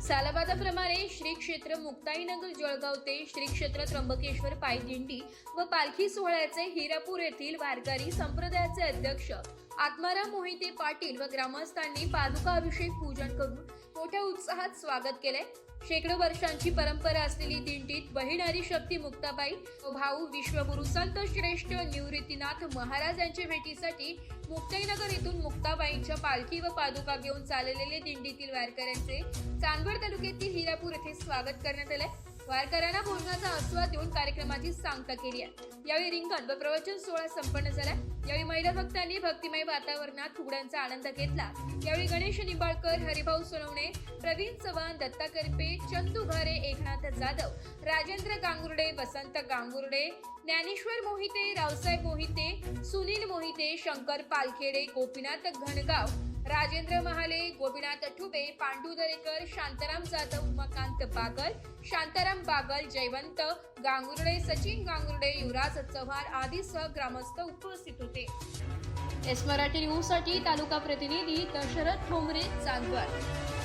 सालाबादाप्रमाणे श्री क्षेत्र मुक्ताईनगर जळगाव ते श्री क्षेत्र त्र्यंबकेश्वर पायी दिंडी व पालखी सोहळ्याचे हिरापूर येथील वारकरी संप्रदायाचे अध्यक्ष आत्माराम मोहिते पाटील व ग्रामस्थांनी पादुका अभिषेक पूजन करून मोठ्या उत्साहात स्वागत केले। शेकडो वर्षांची परंपरा असलेली दिंडीत बहिणारी शक्ती मुक्ताबाई व भाऊ विश्वगुरु संत श्रेष्ठ निवृत्तीनाथ महाराज यांच्या भेटीसाठी मुक्ताईनगर येथून मुक्ताबाईंच्या पालखी व पादुका घेऊन चाललेले दिंडीतील वारकऱ्यांचे चांदवड तालुक्यातील हिरापूर येथे स्वागत करण्यात आले। वारकऱ्यांना भोजनाचा आस्वाद देऊन कार्यक्रमाची सांगता केली आहे। यावेळी रिंगण व प्रवचन सोहळा संपन्न झाला। यावेळी महिला भक्तांनी भक्तिमय वातावरणात फुगड्यांचा आनंद घेतला। यावेळी गणेश निंबाळकर, हरिभाऊ सोनवणे, प्रवीण चव्हाण, दत्ता करपे, चंदू घारे, एकनाथ जाधव, राजेंद्र गांगुर्डे, वसंत गांगुर्डे, ज्ञानेश्वर मोहिते, रावसाहेब मोहिते, सुनील मोहिते, शंकर पालखेडे, गोपीनाथ घनगाव, राजेंद्र महाले, गोपीनाथ ठुबे, पांडू दरेकर, शांताराम जाधव, उमाकांत बागल, शांताराम बागल, जयवंत गांगुर्डे, सचिन गांगुर्डे, युवराज चव्हाण आदीसह ग्रामस्थ उपस्थित होते। एस मराठी न्यूज साठी तालुका प्रतिनिधी दशरथ ठोंबरे, चांदवड।